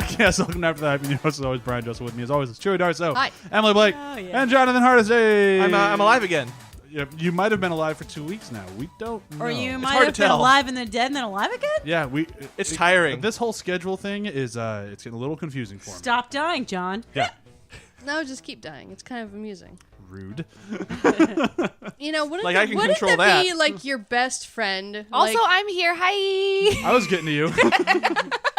podcast. Welcome to After the Hype. And your host is always Bryan Dressel. With me as always is Chewie Darsow. Hi. Emily Blake. And Jonathan Hardesty. I'm alive again. You might have been alive for 2 weeks now. We don't know. Or you might hard have to been tell. alive and then dead and then alive again? Yeah, It's tiring. This whole schedule thing is it's getting a little confusing for me. Stop dying, John. Yeah. No, just keep dying. It's kind of amusing. Rude. You know, wouldn't, Like, I can wouldn't control that be that. like your best friend? Also, Like, I'm here. Hi. I was getting to you.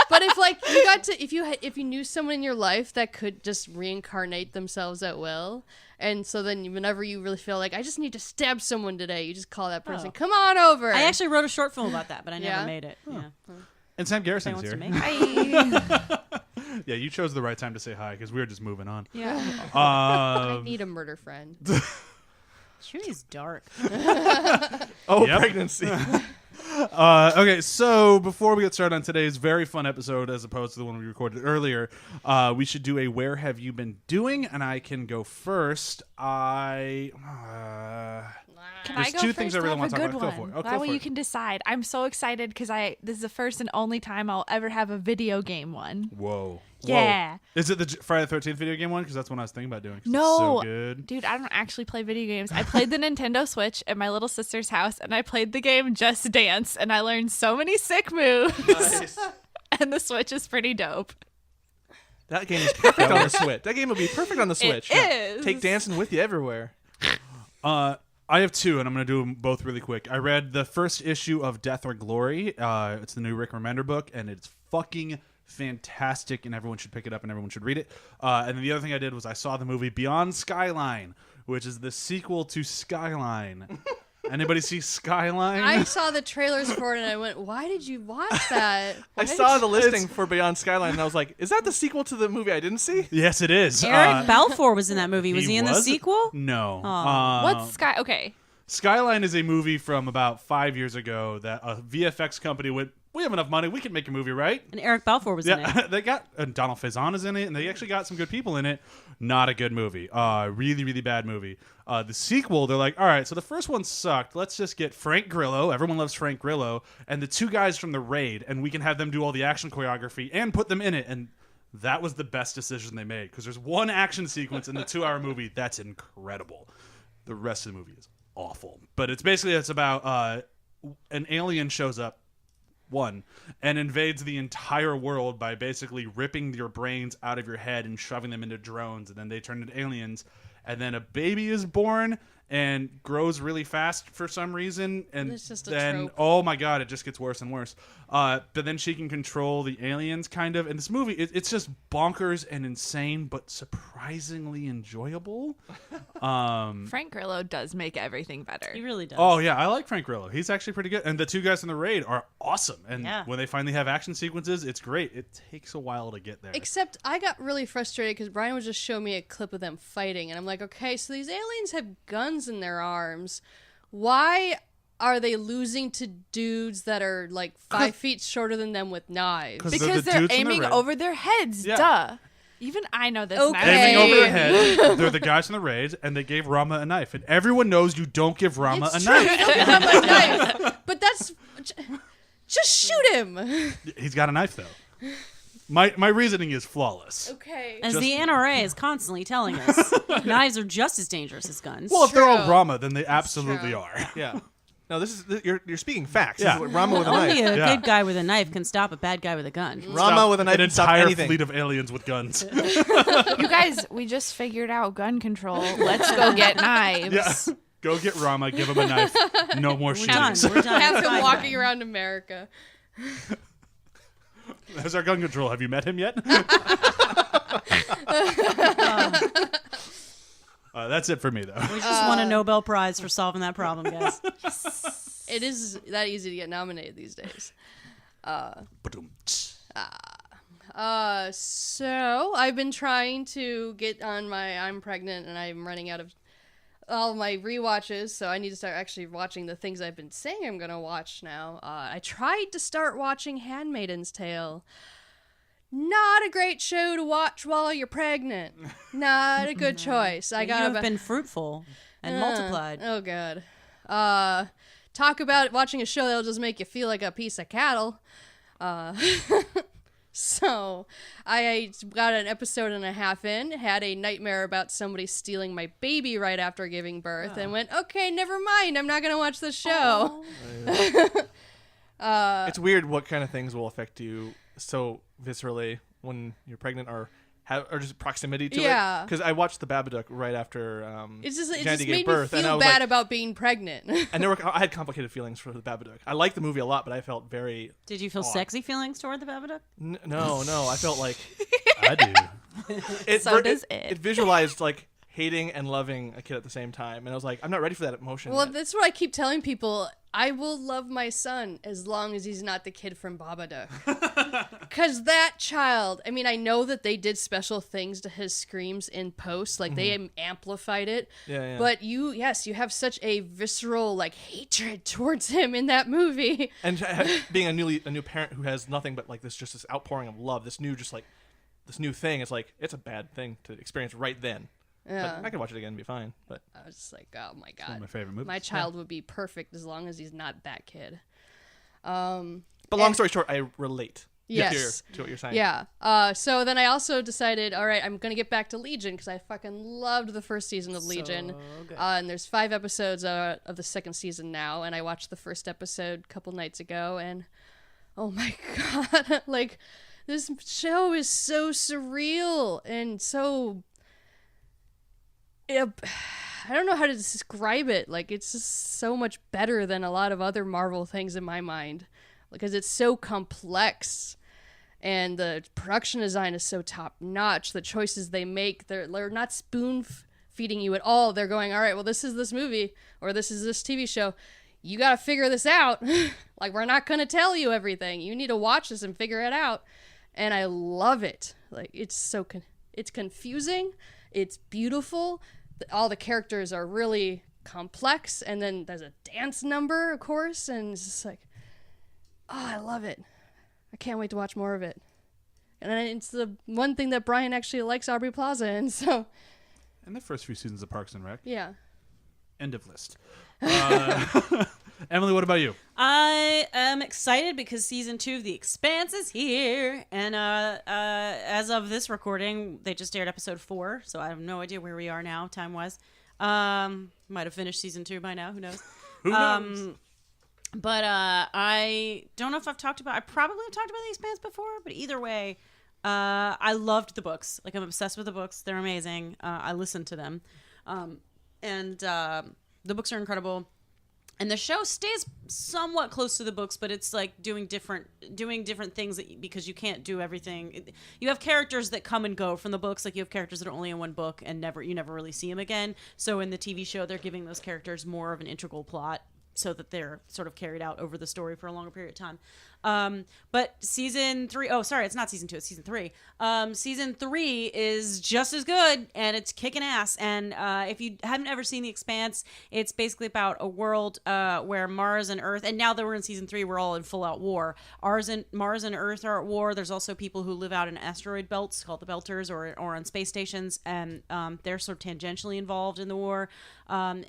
but if like you got to, if you knew someone in your life that could just reincarnate themselves at will, and so then whenever you really feel like I just need to stab someone today, you just call that person. Oh. Come on over. I actually wrote a short film about that, but I never Yeah? made it. Yeah. And Sam Garrison's Wants to here. make Hi. Yeah, you chose the right time to say hi because we were just moving on. Yeah. I need a murder friend. Chewie's dark. Oh, Yep. pregnancy. Okay, so before we get started on today's very fun episode, as opposed to the one we recorded earlier, we should do a "Where Have You Been Doing?" and I can go first. Can There's I go two first? things I really have want to a talk good about. Go one. for it. Go That way for you it. can decide. I'm so excited because this is the first and only time I'll ever have a video game one. Whoa. Yeah. Is it the Friday the 13th video game one? Because that's one I was thinking about doing. 'cause No. It's so good. Dude, I don't actually play video games. I played the Nintendo Switch at my little sister's house, and I played the game Just Dance, and I learned so many sick moves. Nice. And the Switch is pretty dope. That game is perfect on the Switch. That game would be perfect on the Switch. It is. Take dancing with you everywhere. I have two, and I'm going to do them both really quick. I read the first issue of Death or Glory. It's the new Rick Remender book, and it's fucking fantastic, and everyone should pick it up, and everyone should read it. And then the other thing I did was I saw the movie Beyond Skyline, which is the sequel to Skyline. Anybody see Skyline? I saw the trailers for it and I went, "Why did you watch that?" I saw the listing for Beyond Skyline, and I was like, is that the sequel to the movie I didn't see? Yes, it is. Eric Balfour was in that movie. Was he in the was? sequel? No. What's Sky? Okay. Skyline is a movie from about 5 years ago that a VFX company went, we have enough money, we can make a movie, right? And Eric Balfour was in it. Yeah, they got Donald Faison is in it, and they actually got some good people in it. Not a good movie. Really, really bad movie. The sequel, they're like, all right, so the first one sucked. Let's just get Frank Grillo. Everyone loves Frank Grillo, and the two guys from The Raid, and we can have them do all the action choreography and put them in it. And that was the best decision they made because there's one action sequence in the 2-hour movie that's incredible. The rest of the movie is awful, but it's about an alien shows up and invades the entire world by basically ripping your brains out of your head and shoving them into drones, and then they turn into aliens, and then a baby is born and grows really fast for some reason, and It's just a then trope. oh my god, it just gets worse and worse. But then she can control the aliens, kind of. And this movie, it's just bonkers and insane, but surprisingly enjoyable. Frank Grillo does make everything better. He really does. Oh yeah, I like Frank Grillo. He's actually pretty good, and the two guys in The Raid are awesome. And Yeah. when they finally have action sequences, it's great. It takes a while to get there. Except I got really frustrated because Brian would just show me a clip of them fighting, and I'm like, okay, so these aliens have guns in their arms. Why are they losing to dudes that are like 5 feet shorter than them with knives? 'Cause Because the they're dudes in the aiming Raid. over their heads. Yeah. Duh. Even I know this. and I Okay. Aiming over their Hey. head, they're the guys in The Raid, and they gave Rama a knife. And everyone knows you don't give Rama It's a true, knife. you don't give him a knife. But that's just shoot him. He's got a knife though. My reasoning is flawless. Okay. As Just- the NRA is constantly telling us, knives are just as dangerous as guns. Well, if they're all True. Rama, then they absolutely true. are. Yeah. No, you're speaking facts. Yeah. This is what Rama with a Only knife. a Yeah. good guy with a knife can stop a bad guy with a gun. Rama with a knife An can stop entire anything. fleet of aliens with guns. You guys, we just figured out gun control. Let's go get knives. Yeah. Go get Rama, give him a knife. No more We're done. shootings. We're done. Have It's him fine. walking around America. How's our gun control? Have you met him yet? That's it for me, though. We just won a Nobel Prize for solving that problem, guys. It is that easy to get nominated these days. So I've been trying to get on my I'm pregnant and I'm running out of all my rewatches, so I need to start actually watching the things I've been saying I'm gonna watch now. I tried to start watching Handmaid's Tale. Not a great show to watch while you're pregnant. Not a good choice. I You got have been fruitful and multiplied. Oh god. Talk about watching a show that'll just make you feel like a piece of cattle. So I got an episode and a half in, had a nightmare about somebody stealing my baby right after giving birth, and went, okay, never mind. I'm not going to watch the show. It's weird what kind of things will affect you so viscerally when you're pregnant or just proximity to Yeah. it. Because I watched The Babadook right after It just Jandy gave made birth, me and I feel was bad like, about being pregnant. and I had complicated feelings for The Babadook. I liked the movie a lot, but I felt very Did you feel odd. sexy feelings toward the Babadook? No. I felt like I do. So does it. It visualized like hating and loving a kid at the same time, and I was like, I'm not ready for that emotion. Well, yet. that's what I keep telling people. I will love my son as long as he's not the kid from Babadook. Because that child, I mean, I know that they did special things to his screams in post, like they amplified it. Yeah. But you have such a visceral, like, hatred towards him in that movie. And being a new parent who has nothing but like this outpouring of love, this new thing, it's like it's a bad thing to experience right then. Yeah. But I could watch it again and be fine. But I was just like, oh my God. One of my favorite movies. My child would be perfect as long as he's not that kid. long story short, I relate. Yes. To what you're saying. Yeah. So then I also decided, all right, I'm going to get back to Legion because I fucking loved the first season of Legion. good. And there's 5 episodes of the second season now. And I watched the first episode a couple nights ago. And oh my God, like this show is so surreal and so... I don't know how to describe it. Like, it's just so much better than a lot of other Marvel things in my mind because it's so complex and the production design is so top notch. The choices they make, they're not spoon feeding you at all. They're going, all right, well, this is this movie or this is this TV show. You got to figure this out. Like, we're not going to tell you everything. You need to watch this and figure it out. And I love it. Like, it's so it's confusing. It's beautiful. All the characters are really complex. And then there's a dance number, of course. And it's just like, oh, I love it. I can't wait to watch more of it. And then it's the one thing that Brian actually likes Aubrey Plaza in. So, And the first few seasons of Parks and Rec. yeah. End of list. Emily, what about you? I am excited because season 2 of The Expanse is here, and as of this recording, they just aired episode 4, so I have no idea where we are now, time-wise. Might have finished season 2 by now, who knows? Who knows? But I don't know if I probably have talked about The Expanse before, but either way, I loved the books. Like, I'm obsessed with the books. They're amazing. I listened to them. And the books are incredible. And the show stays somewhat close to the books, but it's like doing different things because you can't do everything. You have characters that come and go from the books, like you have characters that are only in one book and you never really see them again. So in the TV show, they're giving those characters more of an integral plot so that they're sort of carried out over the story for a longer period of time. But season 3, it's not season 2, it's season 3. Season 3 is just as good, and it's kicking ass. And if you haven't ever seen The Expanse, it's basically about a world where Mars and Earth, and now that we're in season 3, we're all in full-out war. Mars and Earth are at war. There's also people who live out in asteroid belts called the Belters or on space stations, and they're sort of tangentially involved in the war. And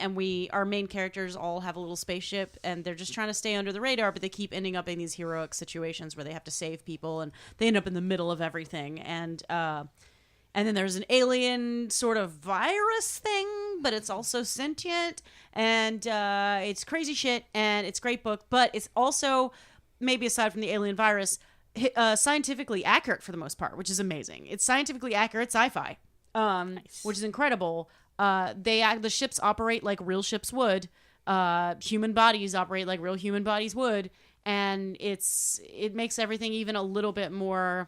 our main characters all have a little spaceship, and they're just trying to stay under the radar, but they keep ending up in these heroic situations where they have to save people, and they end up in the middle of everything. And then there's an alien sort of virus thing, but it's also sentient, and it's crazy shit, and it's a great book, but it's also, maybe aside from the alien virus, scientifically accurate for the most part, which is amazing. It's scientifically accurate sci-fi, which is incredible. The ships operate like real ships would. Human bodies operate like real human bodies would, and it makes everything even a little bit more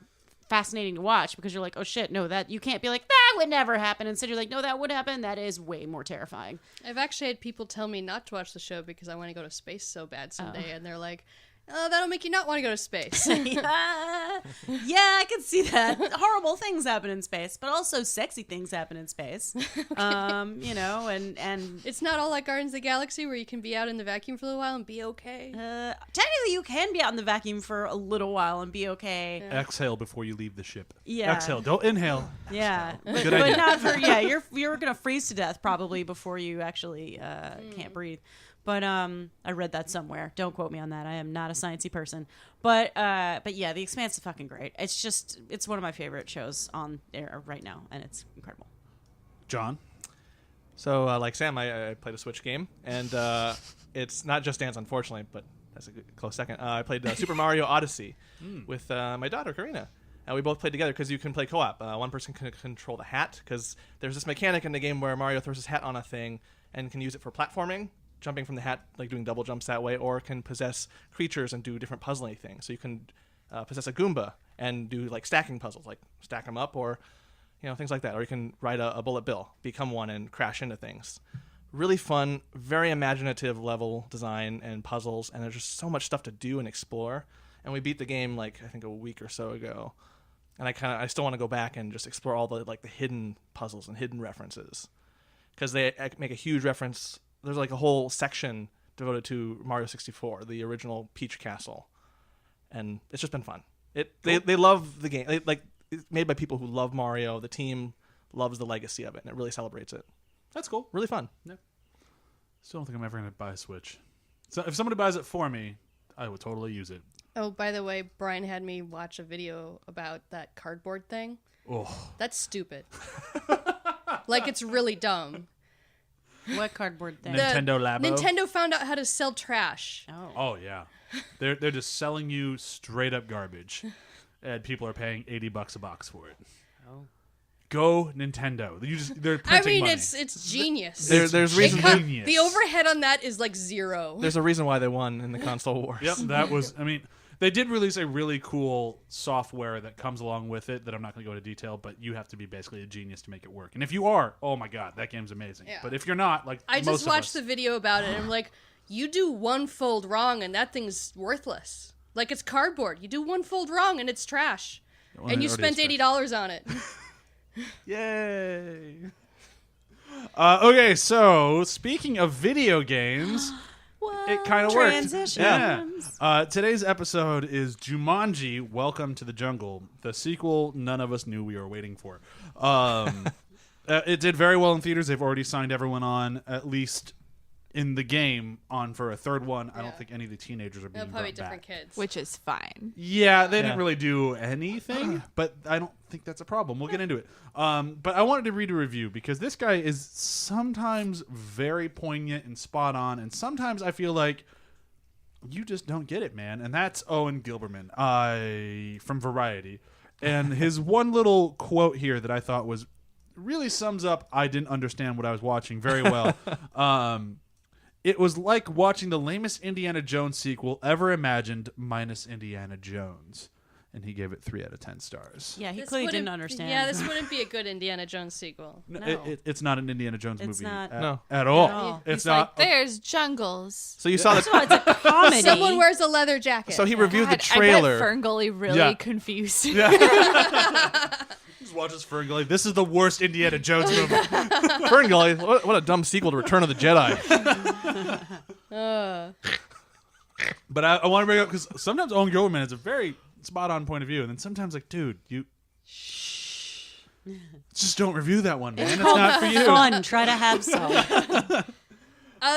fascinating to watch because you're like, oh shit, no, that you can't be like that would never happen. Instead, you're like, no, that would happen. That is way more terrifying. I've actually had people tell me not to watch the show because I want to go to space so bad someday, and they're like, oh, that'll make you not want to go to space. Yeah, I can see that. Horrible things happen in space, but also sexy things happen in space. And It's not all like Guardians of the Galaxy where you can be out in the vacuum for a little while and be okay. technically you can be out in the vacuum for a little while and be okay. Yeah. Exhale before you leave the ship. Yeah. Exhale. Don't inhale. Yeah, but Good idea. not for you're gonna freeze to death probably before you actually can't breathe. But I read that somewhere. Don't quote me on that. I am not a sciencey person. But yeah, The Expanse is fucking great. It's one of my favorite shows on air right now, and it's incredible. John? So, like Sam, I played a Switch game, and it's not Just Dance, unfortunately, but that's a close second. I played Super Mario Odyssey with my daughter, Karina. And we both played together because you can play co-op. One person can control the hat, because there's this mechanic in the game where Mario throws his hat on a thing and can use it for platforming, jumping from the hat, like doing double jumps that way, or can possess creatures and do different puzzling things. So you can possess a Goomba and do like stacking puzzles, like stack them up, or things like that. Or you can ride a bullet bill, become one, and crash into things. Really fun, very imaginative level design and puzzles, and there's just so much stuff to do and explore. And we beat the game I think a week or so ago, and I still want to go back and just explore all the the hidden puzzles and hidden references, because they make a huge reference. There's a whole section devoted to Mario 64, the original Peach Castle, and it's just been fun. They love the game. It's made by people who love Mario. The team loves the legacy of it, and it really celebrates it. That's cool. Really fun. Yeah. Still don't think I'm ever going to buy a Switch. So if somebody buys it for me, I would totally use it. Oh, by the way, Brian had me watch a video about that cardboard thing. Oh. That's stupid. It's really dumb. What cardboard thing? Nintendo Labo? Nintendo found out how to sell trash. Oh yeah. They're just selling you straight up garbage. And people are paying $80 a box for it. Oh. Go Nintendo. They're printing money. It's genius. There's reason. Genius. The overhead on that is 0. There's a reason why they won in the console wars. Yep, that was. I mean, they did release a really cool software that comes along with it that I'm not going to go into detail, but you have to be basically a genius to make it work. And if you are, oh my god, that game's amazing. Yeah. But if you're not, I most just of watched us, the video about it, and I'm like, you do one fold wrong, and that thing's worthless. It's cardboard. You do one fold wrong, and it's trash. Well, And it you already spent is $80 on it. Yay! Okay, so speaking of video games, it kind of worked. Transitions. Yeah. Today's episode is Jumanji: Welcome to the Jungle, the sequel none of us knew we were waiting for. It did very well in theaters. They've already signed everyone on, at least in the game, on for a third one. I don't think any of the teenagers are being They'll probably brought different back. kids. Which is fine. Yeah, they didn't really do anything, but I don't think that's a problem. We'll get into it. But I wanted to read a review because this guy is sometimes very poignant and spot on, and sometimes I feel like you just don't get it, man. And that's Owen Gilberman from Variety. And his one little quote here that I thought really sums up I didn't understand what I was watching very well. It was like watching the lamest Indiana Jones sequel ever imagined, minus Indiana Jones. And he gave it 3 out of 10 stars. Yeah, he This clearly didn't wouldn't- understand. Yeah, this wouldn't be a good Indiana Jones sequel. No. No. It's not an Indiana Jones It's movie not. at all. all. It's He's not. there's jungles. So you saw It's a comedy. Someone wears a leather jacket. So he reviewed the God, trailer. I bet Ferngully really Yeah. confused. Just watches Ferngully. This is the worst Indiana Jones movie. Ferngully, what a dumb sequel to Return of the Jedi. But I want to bring up, because sometimes Owen Gilberman has a very spot-on point of view, and then sometimes dude, you just don't review that one, man. It's not for you. Fun. Try to have some.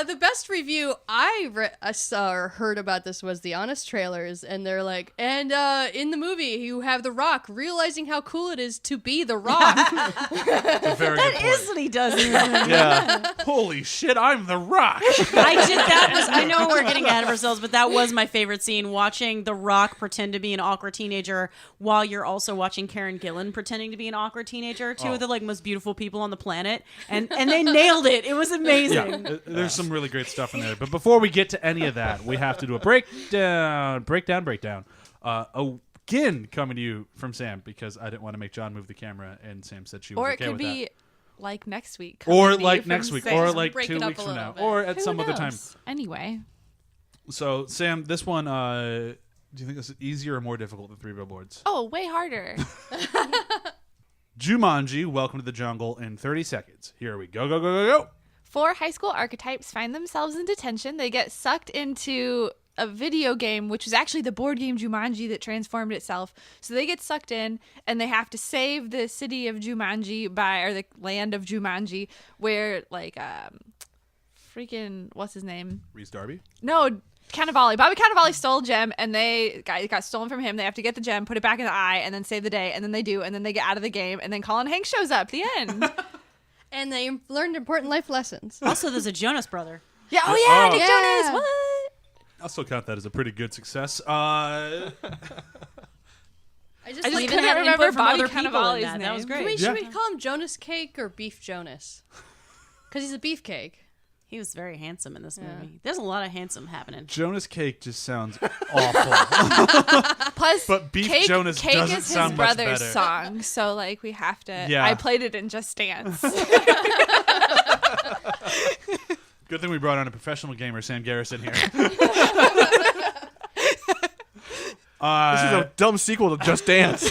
The best review I saw or heard about this was the Honest trailers, and they're like, and in the movie you have The Rock realizing how cool it is to be The Rock. It's a very good That point. is what he does in the movie. Yeah. Holy shit, I'm the Rock. I know we're getting ahead of ourselves, but that was my favorite scene, watching The Rock pretend to be an awkward teenager while you're also watching Karen Gillan pretending to be an awkward teenager, two of the most beautiful people on the planet, and they nailed it. It was amazing. Yeah, there's some really great stuff in there. But before we get to any of that, we have to do a breakdown. Again, coming to you from Sam, because I didn't want to make John move the camera, and Sam said she was Or it okay could with be that. like next week. Or coming to like you next from week, Sam. or like Break 2 it up weeks a from now, little bit. or at Who some other time. knows? Anyway. So, Sam, this one, do you think this is easier or more difficult than 3 Billboards? Oh, way harder. Jumanji, Welcome to the Jungle, in 30 seconds. Here we go, go, go, go, go. 4 high school archetypes find themselves in detention. They get sucked into a video game, which is actually the board game Jumanji that transformed itself. So they get sucked in, and they have to save the city of Jumanji or the land of Jumanji, where freaking what's his name? Reese Darby. No, Cannavale. Bobby Cannavale stole a gem, and it got stolen from him. They have to get the gem, put it back in the eye, and then save the day. And then they do, and then they get out of the game, and then Colin Hanks shows up. The end. And they learned important life lessons. Also, there's a Jonas brother. Yeah. Oh yeah, Oh. Nick Yeah. Jonas. What? I'll still count that as a pretty good success. I just I just like, even couldn't had remember input from Bobby other people in Cannavale's that. That was name. great. should we call him Jonas Cake or Beef Jonas? Because he's a beefcake. He was very handsome in this movie. There's a lot of handsome happening. Jonas Cake just sounds awful. Plus, But Beef Cake, Jonas Cake doesn't is sound his much brother's better. song, so like we have to. Yeah. I played it in Just Dance. Good thing we brought on a professional gamer, Sam Garrison here. This is a dumb sequel to Just Dance.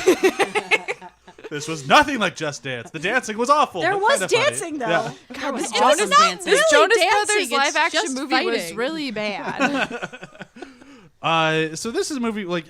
This was nothing like Just Dance. The dancing was awful. There but was kinda funny. dancing, though. Yeah. God, was It was Jonas not dancing. really Jonas dancing, Brothers it's live action just movie was fighting. really bad. So this is a movie like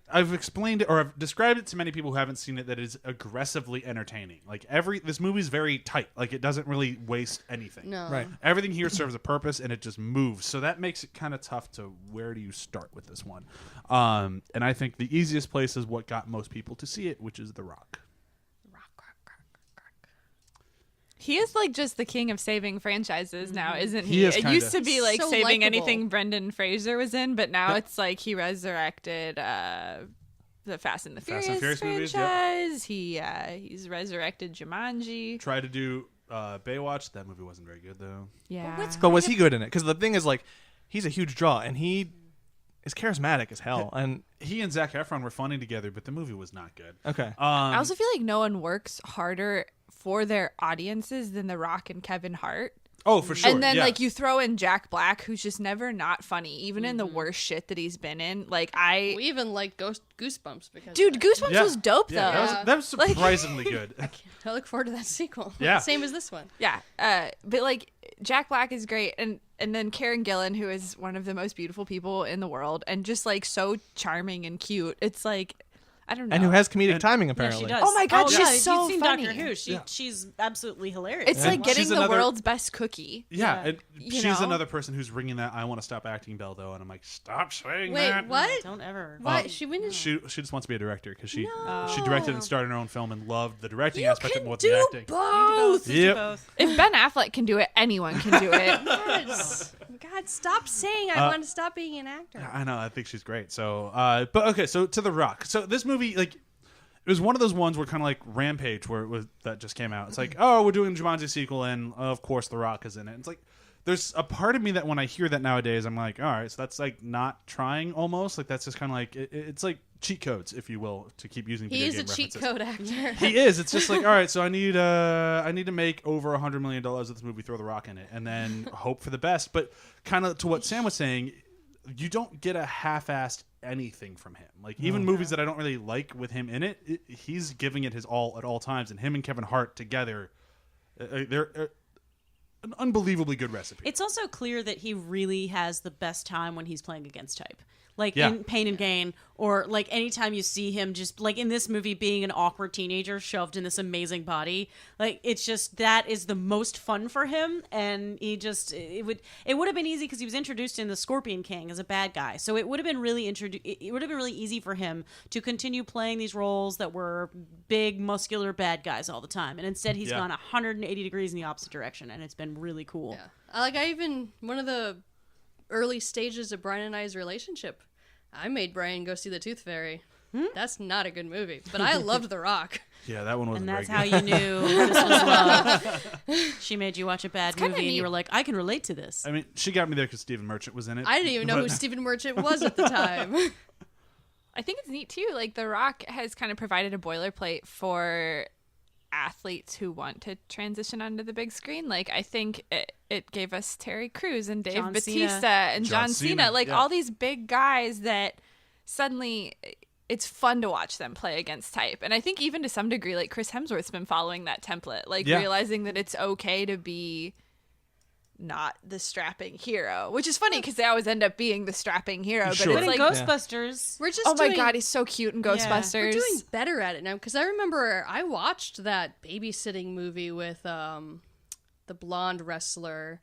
I've explained it or I've described it to many people who haven't seen it that it is aggressively entertaining. Like this movie's very tight. Like it doesn't really waste anything. No. Right. Everything here serves a purpose and it just moves. So that makes it kind of tough to where do you start with this one. And I think the easiest place is what got most people to see it, which is The Rock. He is like just the king of saving franchises now, isn't He he? is It kinda. used to be like So saving likable. anything Brendan Fraser was in, but now it's like he resurrected the Fast and the Fast and Furious Furious movies, yep. franchise. He's resurrected Jumanji. Tried to do Baywatch. That movie wasn't very good though. Yeah. But was he good in it? Because the thing is, like, he's a huge draw, and he is charismatic as hell. And He and Zac Efron were funny together, but the movie was not good. okay, I also feel like no one works harder for their audiences than The Rock and Kevin Hart. Oh, for sure. And then yeah. like you throw in Jack Black, who's just never not funny, even in the worst shit that he's been in. Like We even like Goosebumps because dude, of that. Goosebumps was dope though. Yeah, that was Like- surprisingly good. I look forward to that sequel. Yeah. Same as this one. Yeah, but like Jack Black is great, and then Karen Gillan, who is one of the most beautiful people in the world, and just like so charming and cute. It's like I don't know, and who has comedic And- timing Yeah, apparently. she does. Oh my God, yeah. she's You've so seen funny. Doctor Who. She's absolutely hilarious. It's And like getting she's the another- world's best cookie. Yeah, and you she's know? another person who's ringing that "I want to stop acting" bell though, and I'm like, stop saying Wait, that. what? Don't ever. What? She went in. She just wants to be a director because she No. directed and started her own film and loved the directing You aspect can of more do than the acting. both. Yep. Both. If Ben Affleck can do it, anyone can do it. Yes. God, stop saying I want to stop being an actor. I know. I think she's great. So, but okay. So to The Rock. So this movie, like, it was one of those ones where kind of like Rampage, where it was that just came out. It's like, oh, we're doing a Jumanji sequel, and of course The Rock is in it. It's like there's a part of me that when I hear that nowadays, I'm like, all right, so that's like not trying almost. Like that's just kind of like it's like cheat codes, if you will, to keep using. He video is a game cheat references. code actor. He is. It's just like, all right, so I need to make over $100 million of this movie, throw The Rock in it, and then hope for the best. But kind of to what Sam was saying, you don't get a half-assed anything from him. Like even movies that I don't really like with him in it, he's giving it his all at all times. And him and Kevin Hart together, they're an unbelievably good recipe. It's also clear that he really has the best time when he's playing against type. Like Yeah. in Pain and Gain, or like anytime you see him just like in this movie being an awkward teenager shoved in this amazing body, like it's just that is the most fun for him. And he just it would have been easy because he was introduced in The Scorpion King as a bad guy, so it would have been really it would have been really easy for him to continue playing these roles that were big muscular bad guys all the time. And instead he's Yeah. gone 180 degrees in the opposite direction, and it's been really cool. Yeah. One of the early stages of Brian and I's relationship, I made Brian go see The Tooth Fairy. That's not a good movie, but I loved The Rock. Yeah, that one wasn't And that's very how good. you knew this was love. She made you watch a bad kinda movie, and you neat. were like, I can relate to this. I mean, she got me there because Stephen Merchant was in it. I didn't even know who but- Stephen Merchant was at the time. I think it's neat too. Like The Rock has kind of provided a boilerplate for athletes who want to transition onto the big screen. Like I think it gave us Terry Crews and Dave John Bautista Cena. and John John Cena. Cena, Like yeah. all these big guys that suddenly it's fun to watch them play against type. And I think even to some degree, like Chris Hemsworth's been following that template, like Yeah. realizing that it's okay to be not the strapping hero, which is funny because they always end up being the strapping hero. Sure. But But it's in like, Ghostbusters, We're just oh my doing, god, he's so cute in Yeah. Ghostbusters. we're doing better at it now because I remember I watched that babysitting movie with the blonde wrestler.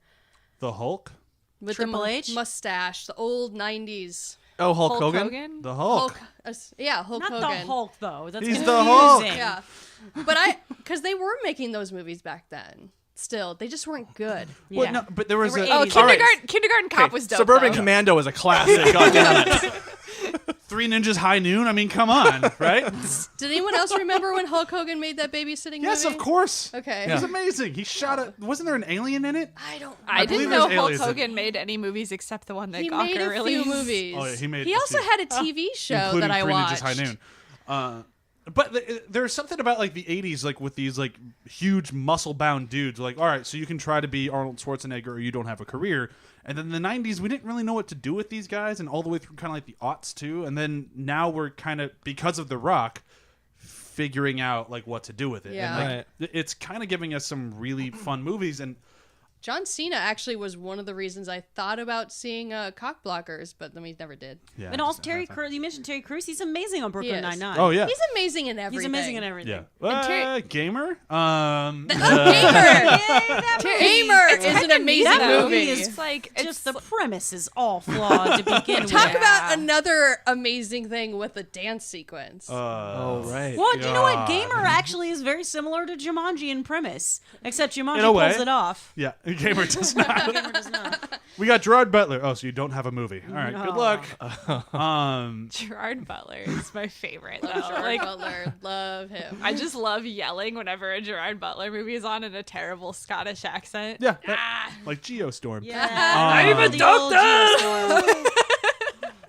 The Hulk. with Triple the H? mustache, the old 90s. Oh, Hulk Hogan? The Hulk. Hulk Not Hogan. the Hulk though. That's He's confusing. the Hulk. Yeah, but because they were making those movies back then. Still, they just weren't good. Well, Yeah. no, but there was They a. were Oh, 80s. all right. Kindergarten Cop was dope. Suburban though. Commando is a classic. God damn it. Three Ninjas High Noon. I mean, come on, right? Did anyone else remember when Hulk Hogan made that babysitting Yes, movie? of course. Okay. It was amazing. He shot a. Wasn't there an alien in it? I don't. I believe didn't know there's Hulk aliens in- Hogan made any movies except the one that He Gawker made a released. few movies. Oh, yeah, he made. He a also few, had a TV show including that I Three watched. Ninjas High Noon. But there's something about like the 80s, like with these like huge muscle-bound dudes. Like, all right, so you can try to be Arnold Schwarzenegger, or you don't have a career. And then in the 90s, we didn't really know what to do with these guys, and all the way through kind of like the aughts too. And then now we're kind of, because of The Rock, figuring out like what to do with it. Yeah. And, like, it's kind of giving us some really fun movies. And John Cena actually was one of the reasons I thought about seeing Cock Blockers, but then we never did. yeah, And also Terry Crews. You mentioned Terry Crews. He's amazing on Brooklyn is. Nine-Nine. Oh yeah, He's amazing in everything. He's amazing in everything. yeah. Gamer. Gamer is an amazing that movie. movie is It's like Just the premise is all flawed to begin with. Talk about another amazing thing with the dance sequence. Oh, right. Well, you know what? God. Gamer actually is very similar to Jumanji in premise, except In a Jumanji way. pulls it off. Yeah, Gamer does not. Gamer does not. We got Gerard Butler. Oh, so you don't have a movie. All right, good luck. Gerard Butler is my favorite. Though. Gerard Like, Butler, love him. I just love yelling whenever a Gerard Butler movie is on in a terrible Scottish accent. Yeah, like Geostorm. Yeah. I'm a The old Geostorm.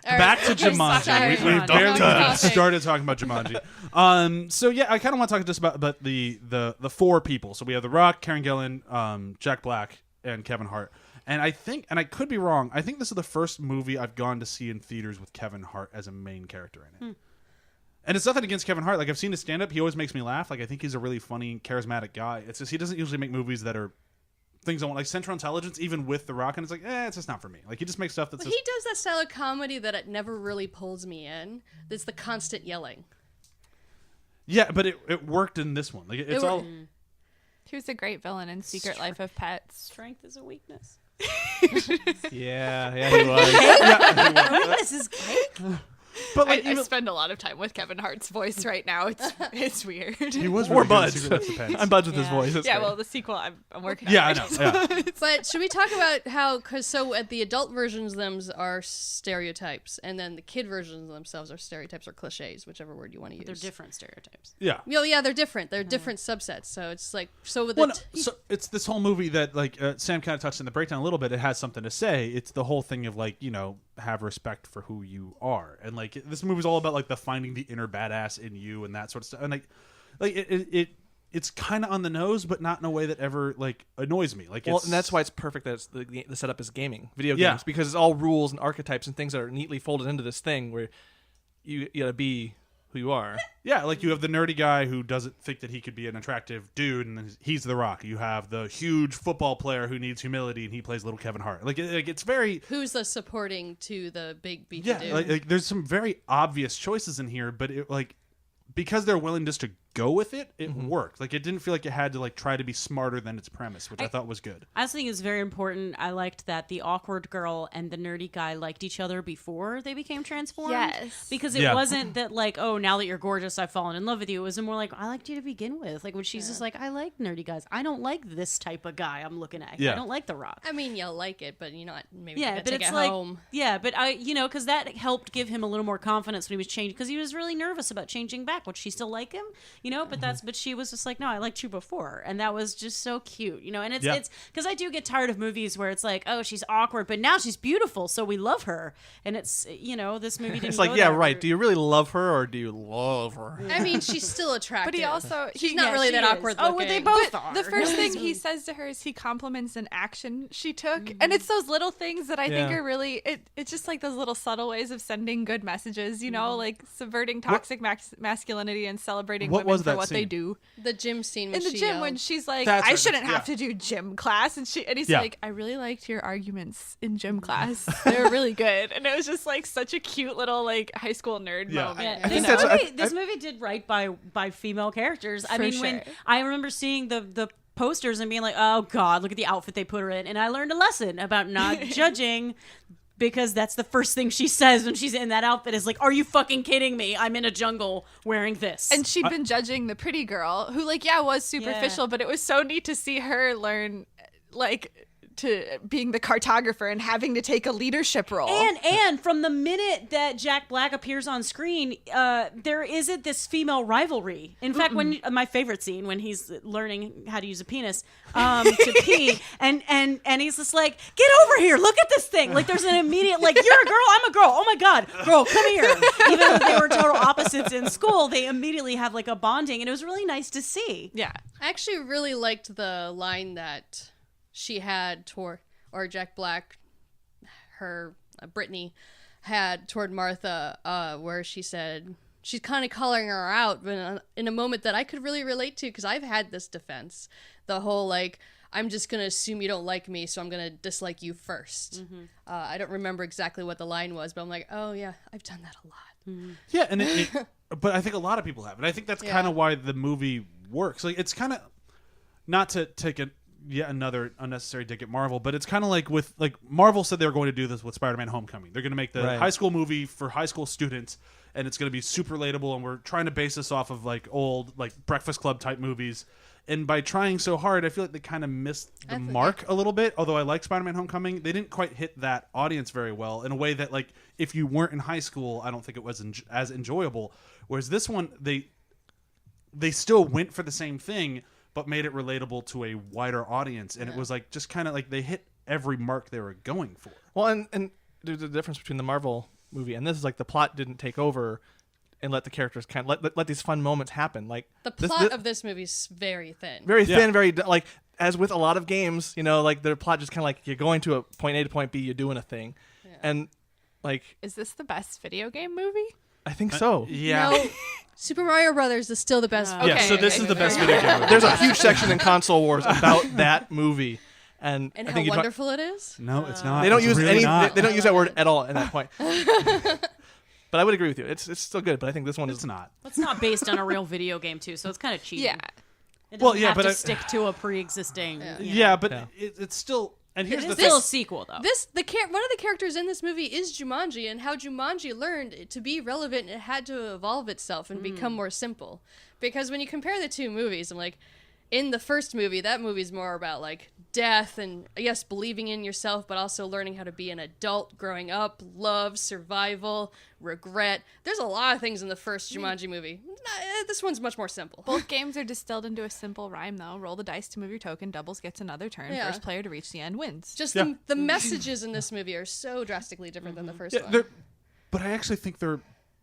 Back to Okay, Jumanji. sorry. We Jumanji. barely Doctor. started talking about Jumanji. So yeah, I kind of want to talk just about the four people. So we have The Rock, Karen Gillan, Jack Black, and Kevin Hart. And I think, and I could be wrong, I think this is the first movie I've gone to see in theaters with Kevin Hart as a main character in it. And it's nothing against Kevin Hart. Like, I've seen his stand-up. He always makes me laugh. Like, I think he's a really funny, charismatic guy. It's just he doesn't usually make movies that are things I want. Like, Central Intelligence, even with The Rock, and it's like, it's just not for me. Like, he just makes stuff that's He does that style of comedy that it never really pulls me in. It's the constant yelling. Yeah, but it worked in this one. Like, it's all... He was a great villain in Secret Life of Pets. Strength is a weakness. Yeah, he was. Weakness is cake. But, I, like, I even... spend a lot of time with Kevin Hart's voice right now. It's weird. He was Or really good in Buds. Secret Life of Pets. I'm Buds with his Yeah. voice. It's Yeah, great. well, the sequel I'm working Yeah, I on. know. right Yeah. But should we talk about how, because so at the adult versions of them are stereotypes, and then the kid versions of themselves are stereotypes or cliches, whichever word you want to use. They're different stereotypes. Yeah. Yeah, they're different. They're different subsets. So it's like, so with Well, the no, so it's this whole movie that, like, Sam kind of touched in the breakdown a little bit. It has something to say. It's the whole thing of, like, have respect for who you are. And, like, this movie's all about, like, the finding the inner badass in you and that sort of stuff. And, like it's kind of on the nose, but not in a way that ever, like, annoys me. Like, Well, it's, and that's why it's perfect that it's the setup is video Yeah. games, because it's all rules and archetypes and things that are neatly folded into this thing where you gotta be who you are. Yeah, like, you have the nerdy guy who doesn't think that he could be an attractive dude, and then he's The Rock. You have the huge football player who needs humility, and he plays little Kevin Hart. Like, it's very... who's the supporting to the big beefy Yeah, dude. like there's some very obvious choices in here, but it, like, because they're willing just to go with it, it worked. Like, it didn't feel like it had to, like, try to be smarter than its premise, which I thought was good. I also think it's very important. I liked that the awkward girl and the nerdy guy liked each other before they became transformed. Yes. Because it Yeah. wasn't that, like, oh, now that you're gorgeous, I've fallen in love with you. It was more like, I liked you to begin with. Like, when she's just like, I like nerdy guys. I don't like this type of guy I'm looking at. Yeah. I don't like The Rock. I mean, you'll like it, but you're not maybe Yeah, gonna but take it's it like, home. yeah, but because that helped give him a little more confidence when he was changing, because he was really nervous about changing back. Would she still like him? But she was just like, no, I liked you before, and that was just so cute, And it's because I do get tired of movies where it's like, oh, she's awkward, but now she's beautiful, so we love her, and it's this movie didn't. It's like, go yeah, that right. route. Do you really love her or do you love her? I mean, she's still attractive. But he also she's not really she that is. awkward Oh, looking. they both But are. the first thing he says to her is he compliments an action she took, and it's those little things that I think Yeah. are really it's just like those little subtle ways of sending good messages, like subverting toxic masculinity and celebrating What women was for that what they scene? do. The gym scene when In the she gym yelled. when she's like, That's I right, shouldn't yeah. have to do gym class, and he's Yeah. like, I really liked your arguments in gym class. They were really good, and it was just like such a cute little like high school nerd Yeah. moment. Yeah, I think this that's- movie did right by female characters. I For mean, when sure. I remember seeing the posters and being like, oh God, look at the outfit they put her in. And I learned a lesson about not judging, because that's the first thing she says when she's in that outfit is like, are you fucking kidding me? I'm in a jungle wearing this. And she'd been judging the pretty girl who, like, was superficial, but it was so neat to see her learn, like, to being the cartographer and having to take a leadership role. And from the minute that Jack Black appears on screen, there isn't this female rivalry. In fact, when my favorite scene, when he's learning how to use a penis to pee, and he's just like, get over here, look at this thing. Like, there's an immediate, like, you're a girl, I'm a girl, oh my God, girl, come here. Even though they were total opposites in school, they immediately have like a bonding, and it was really nice to see. Yeah. I actually really liked the line that she had toward, or Jack Black, her, Brittany, had toward Martha, where she said, she's kind of calling her out, but in a moment that I could really relate to, because I've had this defense. The whole, like, I'm just going to assume you don't like me, so I'm going to dislike you first. I don't remember exactly what the line was, but I'm like, oh yeah, I've done that a lot. Yeah, and but I think a lot of people have, and I think that's kind of why the movie works. Like, it's kind of, not to take yet another unnecessary dig at Marvel, but it's kind of like with, like, Marvel said they were going to do this with Spider-Man Homecoming. They're going to make the high school movie for high school students, and it's going to be super relatable, and we're trying to base this off of, like, old, like, Breakfast Club type movies. And by trying so hard, I feel like they kind of missed the mark a little bit. Although I like Spider-Man Homecoming, they didn't quite hit that audience very well in a way that, like, if you weren't in high school, I don't think it was as enjoyable. Whereas this one, they still went for the same thing, but made it relatable to a wider audience. And it was like, just kind of like they hit every mark they were going for. Well, and there's a difference between the Marvel movie and this is, like, the plot didn't take over and let the characters kind of let these fun moments happen. Like, the plot of this movie is very thin. Very thin, very, like, as with a lot of games, you know, like, their plot just kind of like, you're going to a point A to point B, you're doing a thing. And, like, is this the best video game movie? I think so. Yeah. No, Super Mario Brothers is still the best. Yeah, so this is the best video game movie. There's a huge section in Console Wars about that movie. And I how think wonderful it is. No, it's not. They don't It's use really not. They don't use that word at all at that point. But I would agree with you. It's still good, but I think this one It's is not. It's not based on a real video game, too, so it's kind of cheating. Yeah. It Well, doesn't yeah, have but to I- stick to a pre-existing. Yeah, but Yeah. it's still. And here's It the is thing. still a sequel, though. One of the characters in this movie is Jumanji, and how Jumanji learned to be relevant, it had to evolve itself and become more simple. Because when you compare the two movies, I'm like, in the first movie, that movie's more about, like, death and, yes, believing in yourself, but also learning how to be an adult, growing up, love, survival, regret. There's a lot of things in the first Jumanji movie. This one's much more simple. Both games are distilled into a simple rhyme, though. Roll the dice to move your token. Doubles gets another turn. Yeah. First player to reach the end wins. Just Yeah. the messages in this movie are so drastically different than the first one. But I actually think they're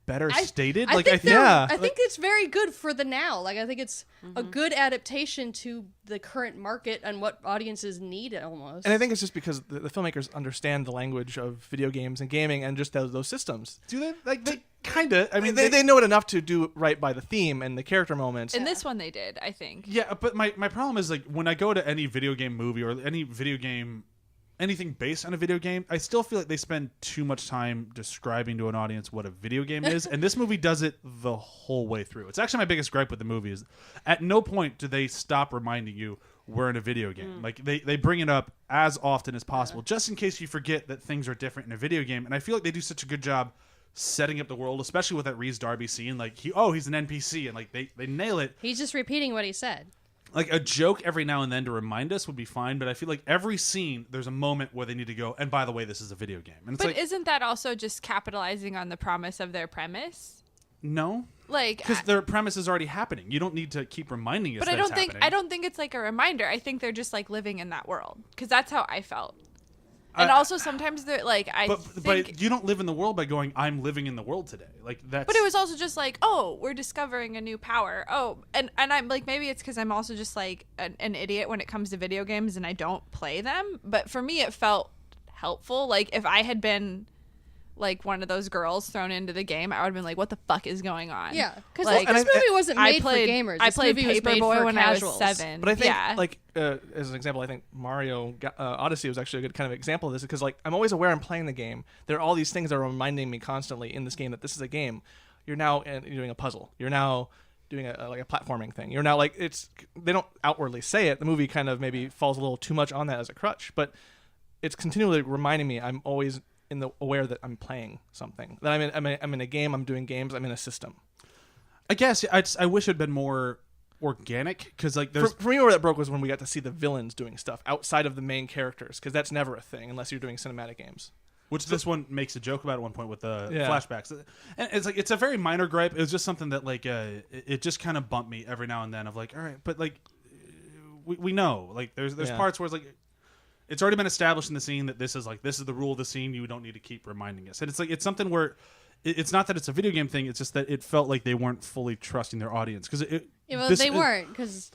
better stated. I Like, think I think. Yeah. I think it's very good for the now. Like, I think it's a good adaptation to the current market and what audiences need almost. and I think it's just because the filmmakers understand the language of video games and gaming and just those systems. Do they? Like, they kind of. I mean, They know it enough to do right by the theme and the character moments. In this one, they did, I think. Yeah, but my problem is, like, when I go to any video game movie or any video game, anything based on a video game, I still feel like they spend too much time describing to an audience what a video game is, and this movie does it the whole way through. It's actually my biggest gripe with the movie is at no point do they stop reminding you we're in a video game. Like, they bring it up as often as possible, just in case you forget that things are different in a video game, and I feel like they do such a good job setting up the world, especially with that Reese Darby scene. Like, he's an NPC, and, like, they nail it. He's just repeating what he said. Like, a joke every now and then to remind us would be fine, but I feel like every scene there's a moment where they need to go, and by the way, this is a video game. And it's But like, isn't that also just capitalizing on the promise of their premise? no, Like, because their premise is already happening. You don't need to keep reminding us. but that I don't it's think happening. I don't think it's like a reminder. I think they're just like living in that world because that's how I felt. And also sometimes they're like But you don't live in the world by going, I'm living in the world today. Like, that's. But it was also just like, oh, we're discovering a new power. Oh, and I'm like, maybe it's because I'm also just like an idiot when it comes to video games and I don't play them. But for me, it felt helpful. Like, if I had been like one of those girls thrown into the game, I would have been like, what the fuck is going on? Yeah, because Like, this movie wasn't I made played, for gamers. I This played movie was made Paperboy for when casuals. I was 7. But I think, yeah. like, as an example, I think Mario Odyssey was actually a good kind of example of this because, like, I'm always aware I'm playing the game. There are all these things that are reminding me constantly in this game that this is a game. You're now you're doing a puzzle. You're now doing a platforming thing. You're now like they don't outwardly say it. The movie kind of maybe falls a little too much on that as a crutch, but it's continually reminding me I'm always aware that I'm playing something. That I'm in a game. I'm doing games. I'm in a system. I guess I wish it'd been more organic because like for me where that broke was when we got to see the villains doing stuff outside of the main characters, because that's never a thing unless you're doing cinematic games. Which this one makes a joke about at one point with the flashbacks. And it's like it's a very minor gripe. It was just something that like it just kind of bumped me every now and then of like, all right, but like we know like there's parts where it's like it's already been established in the scene that this is the rule of the scene. You don't need to keep reminding us. And it's like it's something where it's not that it's a video game thing. It's just that it felt like they weren't fully trusting their audience because they weren't because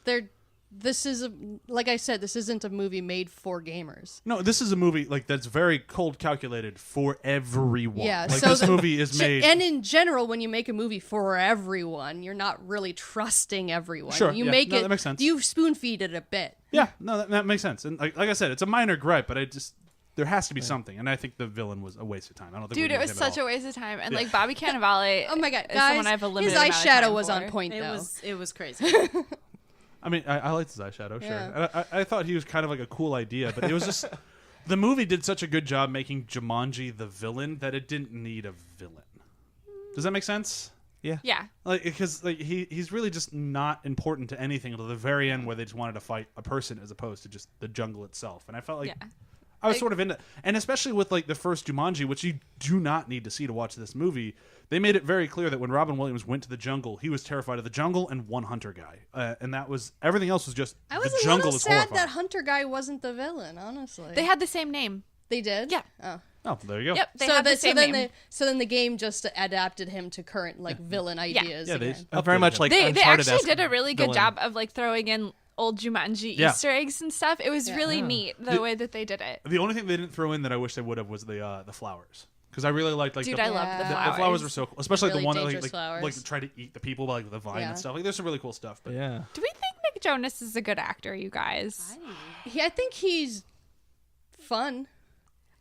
this is like I said, this isn't a movie made for gamers. No, this is a movie like that's very cold calculated for everyone. Yeah, like so this movie is made. And in general, when you make a movie for everyone, you're not really trusting everyone. Sure, you make it. That makes sense. You spoon feed it a bit. Yeah, no, that makes sense. And like I said, it's a minor gripe, but there has to be something, and I think the villain was a waste of time. I don't think. Dude, it was such a waste of time, and like Bobby Cannavale. Oh my god, is guys! someone I have a limited his amount of eyeshadow time was for. on point though. It was crazy. I mean, I liked his eyeshadow, sure. Yeah. And I thought he was kind of like a cool idea, but it was just the movie did such a good job making Jumanji the villain that it didn't need a villain. Does that make sense? Yeah. Yeah. Like because like he's really just not important to anything until the very end, where they just wanted to fight a person as opposed to just the jungle itself. And I felt like I was sort of into, and especially with like the first Jumanji, which you do not need to see to watch this movie. They made it very clear that when Robin Williams went to the jungle, he was terrified of the jungle and one hunter guy, and that was everything else was just I was the a jungle little is sad horrifying. that hunter guy wasn't the villain. Honestly, They had the same name. They did. Yeah. Oh. Oh, there you go. Yep. They had the same name. So then the game just adapted him to current like villain ideas. Yeah, they again. Very much like They Uncharted-esque actually did a really good villain. job of like throwing in old Jumanji Easter eggs and stuff. It was really neat the way that they did it. The only thing they didn't throw in that I wish they would have was the flowers. Because I really liked Dude, the, I loved the the flowers. flowers were so cool, especially Really the one that dangerous like flowers. tried to eat the people like with the vine and stuff. Like there's some really cool stuff. But Yeah. Do we think Nick Jonas is a good actor, you guys? I think he's fun.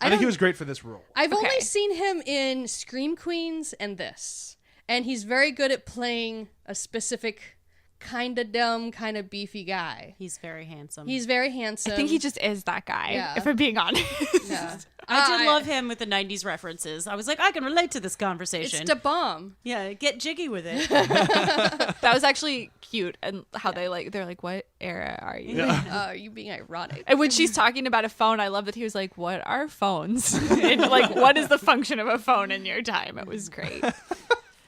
I think he was great for this role. I've only Okay. seen him in Scream Queens and this, and he's very good at playing a specific kind of dumb, kind of beefy guy. He's very handsome. He's very handsome. I think he just is that guy, Yeah. if I'm being honest. Yeah. I did love him with the 90s references. I was like, I can relate to this It's conversation. the bomb. Yeah, get jiggy with it. That was actually cute, and how they're like, what era are you? Are you being ironic? And when she's talking about a phone, I love that he was like, what are phones? And like, what is the function of a phone in your time? It was great.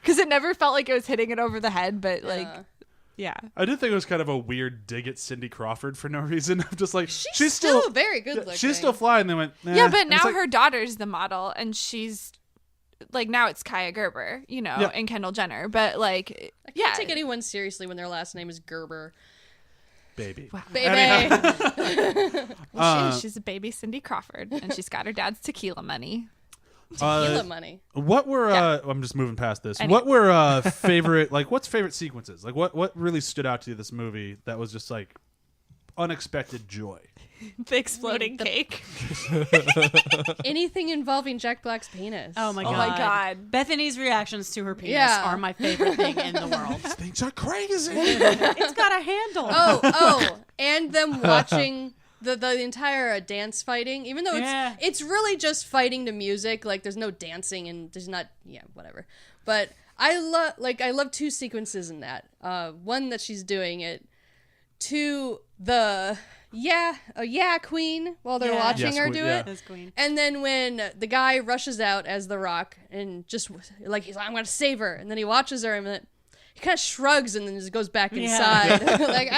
Because it never felt like it was hitting it over the head, but like, yeah. I did think it was kind of a weird dig at Cindy Crawford for no reason. I'm just like, She's still very good looking. She's still flying. They went, nah. Yeah, but And now it's like, her daughter's the model, and she's like, now it's Kaya Gerber, you know, Yeah. and Kendall Jenner. But like, I can't take anyone seriously when their last name is Gerber. baby. Wow. Baby. Well, she's a baby Cindy Crawford, and she's got her dad's tequila money. Tequila money. What were I'm just moving past this. Anyway. What were favorite what's favorite sequences? Like what really stood out to you this movie that was just like unexpected joy? The exploding cake. Anything involving Jack Black's penis. Oh my Oh god. my God. Bethany's reactions to her penis Yeah. are my favorite thing in the world. These things are crazy. It's got a handle. Oh, and them watching the entire dance fighting, even though it's really just fighting to music. Like there's no dancing and there's not whatever. But I love two sequences in that. One that she's doing it to the queen while they're watching Yes, her queen, do yeah. it. That's queen. And then when the guy rushes out as the Rock and just like he's like, I'm gonna save her, and then he watches her and then he kind of shrugs and then just goes back inside. Like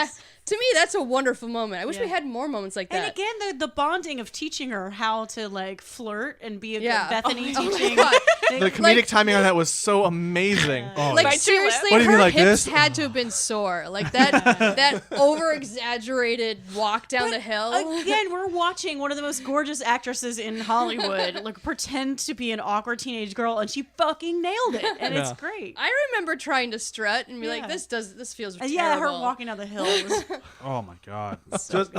to me, that's a wonderful moment. I wish we had more moments like that. And again, the bonding of teaching her how to like flirt and be a Yeah. good Bethany Oh my teaching. God. The comedic timing on that was so amazing. Oh, Like yeah. seriously, What do you her mean, like hips this? had to have been sore. Like that over exaggerated walk down the hill. Again, we're watching one of the most gorgeous actresses in Hollywood like pretend to be an awkward teenage girl, and she fucking nailed it, and it's great. I remember trying to strut and be like, this feels terrible. Yeah, her walking down the hill was Oh my god. Just,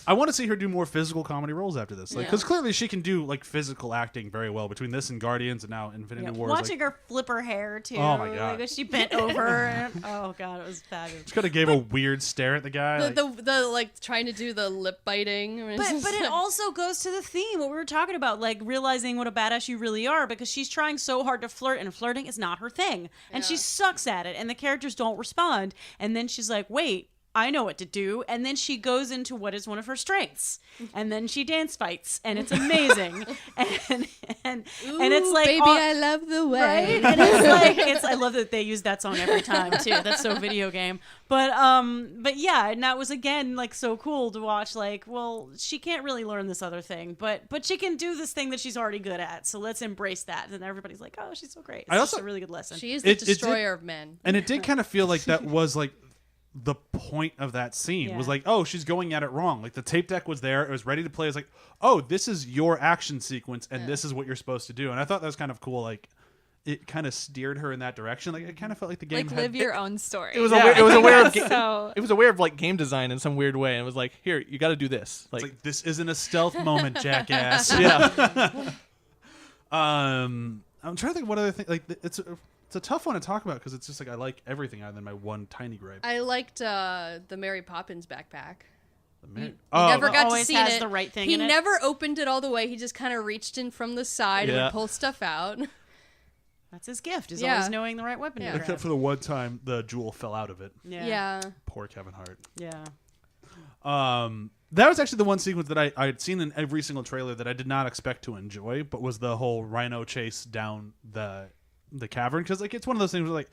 I want to see her do more physical comedy roles after this, because clearly she can do like physical acting very well between this and Guardians and now Infinity War. Watching her flip her hair too. Oh my God. Like she bent over. And, oh God, it was fabulous. She kind of gave a weird stare at the guy. The like trying to do the lip biting. But it also goes to the theme what we were talking about, like realizing what a badass you really are, because she's trying so hard to flirt, and flirting is not her thing, and she sucks at it, and the characters don't respond, and then she's like, wait, I know what to do, and then she goes into what is one of her strengths, and then she dance fights, and it's amazing, and it's like, baby, I love the way. right? And it's like, I love that they use that song every time too. That's so video game, but yeah, and that was again like so cool to watch. Like, well, she can't really learn this other thing, but she can do this thing that she's already good at. So let's embrace that. And everybody's like, oh, she's so great. It's just a really good lesson. She is the destroyer of men, and it did kind of feel like that was like the point of that scene was like, oh, she's going at it wrong. Like the tape deck was there, it was ready to play. It's like, oh, this is your action sequence, and this is what you're supposed to do. And I thought that was kind of cool. Like, it kind of steered her in that direction. Like, it kind of felt like the game Like, live your own story. It was aware of so it was aware of like game design in some weird way, and it was like, here, you got to do this. It's like, this isn't a stealth moment, jackass. Yeah. I'm trying to think of what other thing. Like, it's a tough one to talk about because it's just like I like everything other than my one tiny gripe. I liked the Mary Poppins backpack. He Never got to always see has it. the right thing He in it. never opened it all the way. He just kind of reached in from the side and Yeah. would pull stuff out. That's his gift, is Yeah. always knowing the right weapon to grab. Except for the one time the jewel fell out of it. Yeah. Poor Kevin Hart. Yeah. That was actually the one sequence that I had seen in every single trailer that I did not expect to enjoy, but was the whole rhino chase down the cavern, because like it's one of those things where like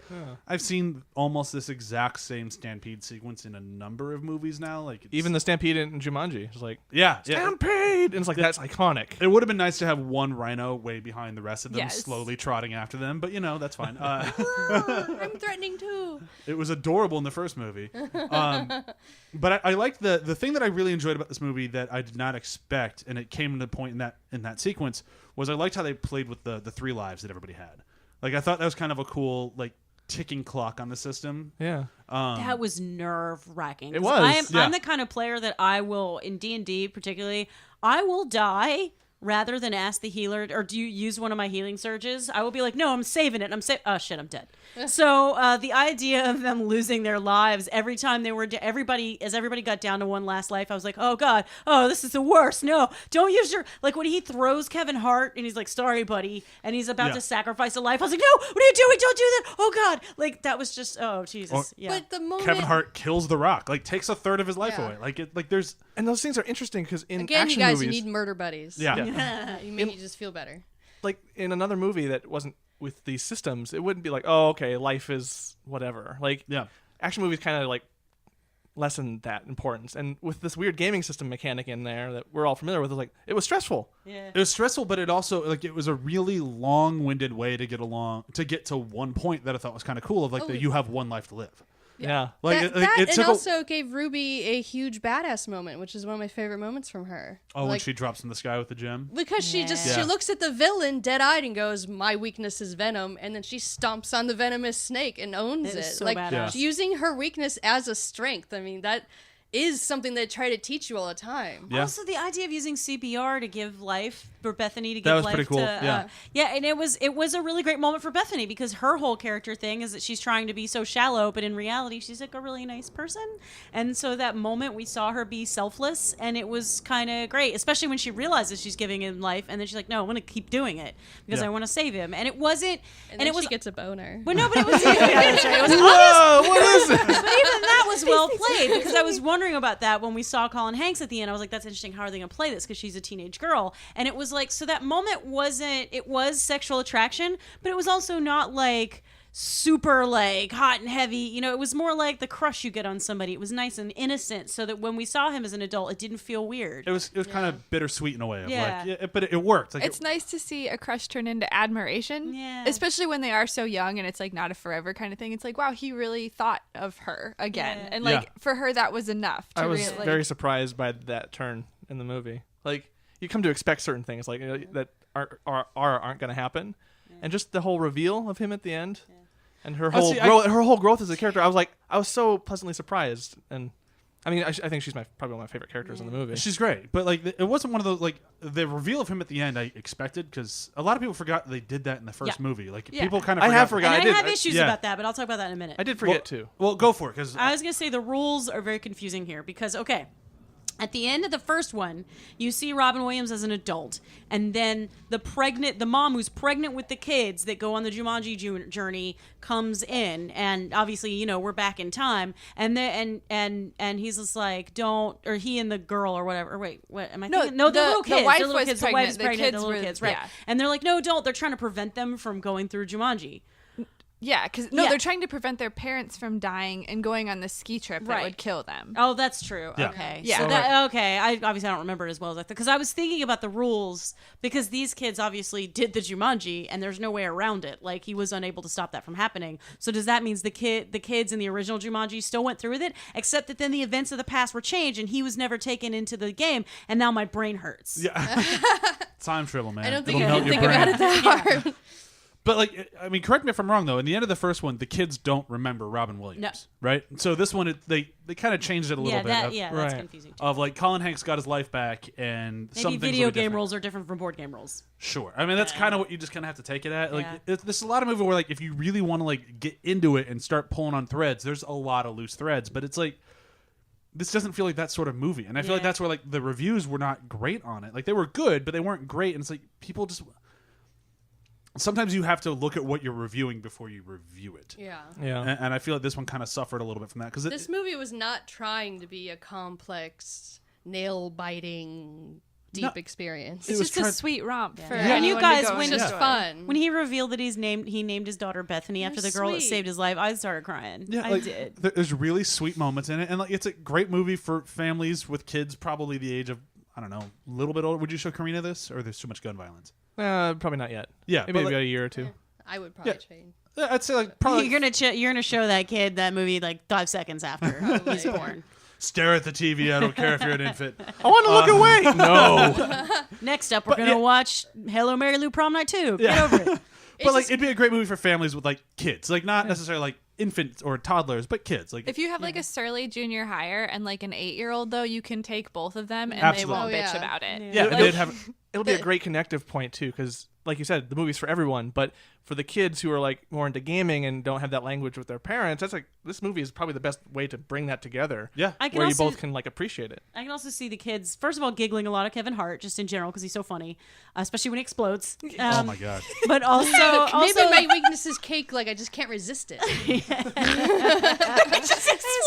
I've seen almost this exact same stampede sequence in a number of movies now. Like Even the stampede in Jumanji. It's like, yeah. stampede! And it's like, that's iconic. It would have been nice to have one rhino way behind the rest of them, Yes. slowly trotting after them, but that's fine. I'm threatening too. It was adorable in the first movie. But I liked the thing that I really enjoyed about this movie that I did not expect, and it came to the point in that sequence, was I liked how they played with the 3 lives that everybody had. Like, I thought that was kind of a cool, like, ticking clock on the system. Yeah. That was nerve-wracking. It was, I'm the kind of player that I will, in D&D particularly, I will die rather than ask the healer, or do you use one of my healing surges? I will be like, no, I'm saving it. Oh shit, I'm dead. So the idea of them losing their lives every time they were, everybody got down to one last life, I was like, oh god, oh, this is the worst. No, don't use your, like when he throws Kevin Hart and he's like, sorry buddy, and he's about to sacrifice a life, I was like, no, what are you doing? Don't do that. Oh god, like that was just, oh Jesus. Yeah. But the moment Kevin Hart kills The Rock, like takes a third of his life away. Like there's, And those things are interesting because in again, action you guys, movies, you need murder buddies. Yeah. You make you just feel better. like in another movie that wasn't with these systems, it wouldn't be like, oh, okay, life is whatever. Like, action movies kind of like lessen that importance. And with this weird gaming system mechanic in there that we're all familiar with, it was stressful. Yeah. It was stressful, but it also like it was a really long-winded way to get to one point that I thought was kind of cool of like that you have one life to live. Yeah. Like that it and took also gave Ruby a huge badass moment, which is one of my favorite moments from her. when Like, she drops in the sky with the gem. because she she looks at the villain dead-eyed and goes, my weakness is venom, and then she stomps on the venomous snake and owns It it. is so Like badass. using her weakness as a strength. I mean, that is something they try to teach you all the time. Yeah. Also, the idea of using CPR to give life for Bethany to That give was life pretty cool, to, yeah. and it was a really great moment for Bethany because her whole character thing is that she's trying to be so shallow, but in reality, she's like a really nice person. And so that moment we saw her be selfless, and it was kind of great, especially when she realizes she's giving him life, and then she's like, "No, I want to keep doing it because I want to save him." And it wasn't, And and then it was. she gets a boner. But no, but it was. It was Whoa, what is it? but even that was well played because I was wondering about that when we saw Colin Hanks at the end. I was like, that's interesting. How are they going to play this? Because she's a teenage girl. And it was like, so that moment it was sexual attraction, but it was also not like super like hot and heavy. It was more like the crush you get on somebody. It was nice and innocent so that when we saw him as an adult, it didn't feel weird. It was kind of bittersweet in a way. Of Yeah. But it worked. Like it's nice to see a crush turn into admiration. Yeah. Especially when they are so young and it's like not a forever kind of thing. It's like, wow, he really thought of her again. Yeah. And like for her that was enough to I was really very surprised by that turn in the movie. Like, you come to expect certain things like that aren't going to happen, and just the whole reveal of him at the end, and her whole growth as a character. I was so pleasantly surprised, and I mean, I think she's probably one of my favorite characters in the movie. She's great, but like it wasn't one of those like the reveal of him at the end I expected because a lot of people forgot they did that in the first movie. Like people kind of I have forgot. And I did. have issues yeah. about that, but I'll talk about that in a minute. I did forget too. Well, go for it because I was going to say the rules are very confusing here because, okay, at the end of the first one, you see Robin Williams as an adult, and then the mom who's pregnant with the kids that go on the Jumanji journey comes in, and obviously, you know, we're back in time, and he's just like, don't, or he and the girl or whatever. Or wait, what am I thinking? No, the little kids. The wife the little was kids. pregnant. The wife's The pregnant. kids The little were- kids, right? yeah. And they're like, no, don't. They're trying to prevent them from going through Jumanji. Yeah, because Yeah. they're trying to prevent their parents from dying and going on the ski trip that Right. would kill them. Oh, that's true. Yeah. Okay. Yeah. So So that, okay. I obviously I don't remember it as well as I thought because I was thinking about the rules because these kids obviously did the Jumanji and there's no way around it. Like he was unable to stop that from happening. So does that mean the kids in the original Jumanji still went through with it, except that then the events of the past were changed and he was never taken into the game, and now my brain hurts. yeah, time travel, man. I don't think It'll I melt didn't your think about brain. it that hard. But like, I mean, correct me if I'm wrong though. In the end of the first one, the kids don't remember Robin Williams, right? So this one, they kind of changed it a little Yeah, bit. that of, that's right. confusing too. Of like Colin Hanks got his life back, and Maybe some things video will be game different. rules are different from board game rules. Sure, I mean that's kind of what you just kind of have to take it at. Like, Yeah. there's a lot of movie where like if you really want to like get into it and start pulling on threads, there's a lot of loose threads. But it's like this doesn't feel like that sort of movie, and I feel like Yeah. that's where like the reviews were not great on it. Like they were good, but they weren't great, and it's like people just. Sometimes you have to look at what you're reviewing before you review it. Yeah. Yeah. And I feel like this one kind of suffered a little bit from that because This movie was not trying to be a complex, nail-biting, deep No. experience. It's was just a trying- sweet romp for And you anyone to guys, go when and It's just enjoy. fun. When he revealed that he named his daughter Bethany after the girl that sweet. saved his life, I started crying. yeah, I like, did. There's really sweet moments in it, and like it's a great movie for families with kids, probably the age of I don't know, a little bit older. Would you show Karina this, or there's too much gun violence? Probably not yet. Yeah, Maybe but, about like, a year or two. I would probably Yeah. train. I'd say like probably You're gonna show that kid that movie like 5 seconds after he's born. stare at the TV. I don't care if you're an infant. I want to look away. No. Next up, we're gonna watch Hello Mary Lou Prom Night 2. Get Yeah. over it. But like it'd be a great movie for families with like kids, like not necessarily like infants or toddlers, but kids. Like If you have like a surly junior hire and like an 8-year-old though, you can take both of them and Absolutely. they won't Oh, bitch yeah. about it. yeah, Like- and they'd have It'll be a great connective point too, because like you said, the movie's for everyone. But for the kids who are like more into gaming and don't have that language with their parents, that's like this movie is probably the best way to bring that together. yeah. I can Where you also both can like appreciate it. I can also see the kids first of all giggling a lot of Kevin Hart just in general because he's so funny, especially when he explodes. Oh my god. But also, Maybe my weakness is cake. Like I just can't resist it. he's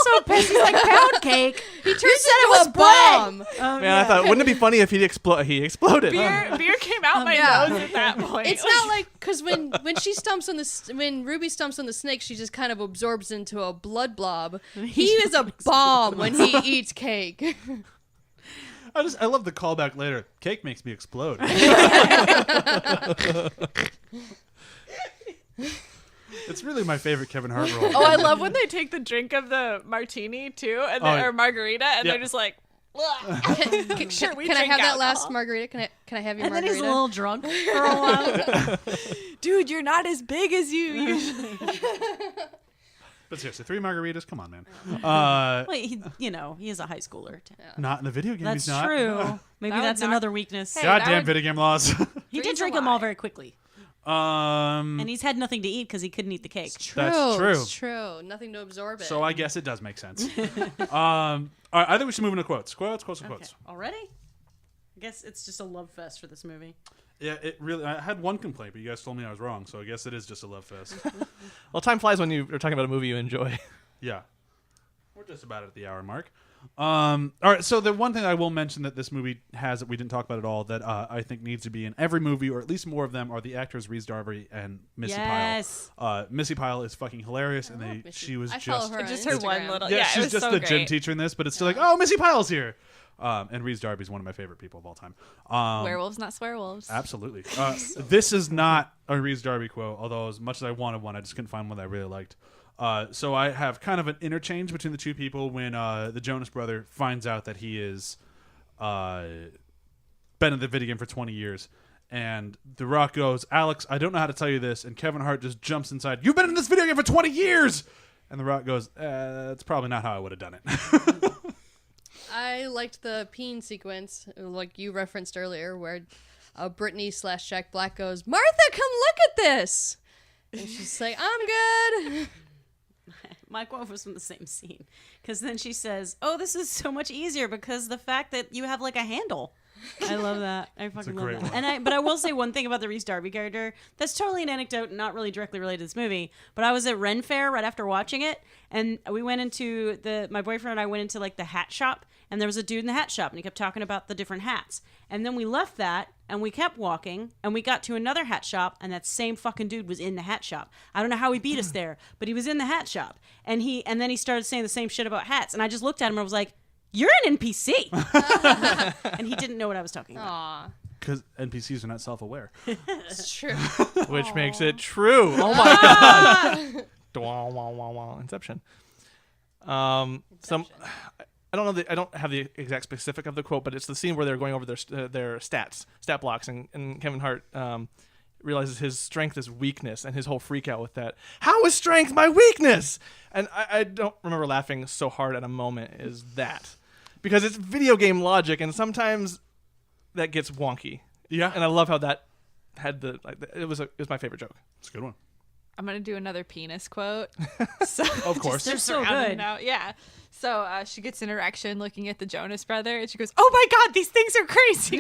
so pissed. He's like pound cake. He turns into a bomb. Man, I thought, wouldn't it be funny if he exploded? Beer came out my yeah. nose at that point. It's not like because when she stumps on when Ruby stumps on the snake, she just kind of absorbs into a blood blob. He is a bomb when he eats cake. I love the callback later. Cake makes me explode. It's really my favorite Kevin Hart role. Oh, I love when they take the drink of the martini too, and Oh, yeah. or margarita, and Yeah. they're just like, Sure, we Can I drink have that alcohol. last margarita? Can I have your And then margarita? he's a little drunk for a while. dude, you're not as big as you usually. But seriously, 3 margaritas? Come on, man. Well, he is a high schooler. Not in the video game. That's he's not. true. Maybe That would that's knock- another weakness. Hey, Goddamn that would- video game laws. He Three's did a drink them all lie. very quickly, And and he's had nothing to eat because he couldn't eat the cake. That's true. It's true. Nothing to absorb it. So I guess it does make sense. All right, I think we should move into quotes. Quotes. Okay, already? I guess it's just a love fest for this movie. Yeah, it really. I had one complaint, but you guys told me I was wrong, so I guess it is just a love fest. Well, time flies when you are talking about a movie you enjoy. Yeah, we're just about at the hour mark. All right, so the one thing I will mention that this movie has that we didn't talk about at all that I think needs to be in every movie, or at least more of them, are the actors Rhys Darby and Missy Yes. Pyle. Missy Pyle is fucking hilarious, and Missy. she was I just follow her on Just her one Instagram. little. yeah, Yeah, it she's was just so the great. gym teacher in this, but it's still like, oh, Missy Pyle's here. And Rhys Darby's one of my favorite people of all time. Werewolves, not swearwolves. Absolutely. This is not a Rhys Darby quote, although as much as I wanted one, I just couldn't find one that I really liked. So I have kind of an interchange between the two people when the Jonas brother finds out that he is been in the video game for 20 years. And The Rock goes, Alex, I don't know how to tell you this. And Kevin Hart just jumps inside, you've been in this video game for 20 years! And The Rock goes, that's probably not how I would have done it. I liked the peen sequence, like you referenced earlier, where Brittany/Jack Black goes, "Martha, come look at this," and she's like, "I'm good." My quote was from the same scene, because then she says, "Oh, this is so much easier because the fact that you have like a handle." I love that. I fucking love great that. one. But I will say one thing about the Reese Darby character. That's totally an anecdote, not really directly related to this movie. But I was at Ren Fair right after watching it, and we went into my boyfriend and I went into like the hat shop, and there was a dude in the hat shop, and he kept talking about the different hats. And then we left that, and we kept walking, and we got to another hat shop, and that same fucking dude was in the hat shop. I don't know how he beat us there, but he was in the hat shop, and then he started saying the same shit about hats, and I just looked at him and I was like, "You're an NPC," and he didn't know what I was talking about. Aw, Because NPCs are not self-aware. it's true. Which makes it true. Oh my god. Wah, wah, wah, wah. Inception. I don't know. I don't have the exact specific of the quote, but it's the scene where they're going over their stat blocks, and Kevin Hart realizes his strength is weakness, and his whole freak out with that. How is strength my weakness? And I don't remember laughing so hard at a moment as that, because it's video game logic, and sometimes that gets wonky. Yeah. And I love how that had it was my favorite joke. It's a good one. I'm gonna do another penis quote. So, Of course. They're so rounding good. it out. Yeah. So she gets an erection looking at the Jonas brother, and she goes, "Oh my god, these things are crazy."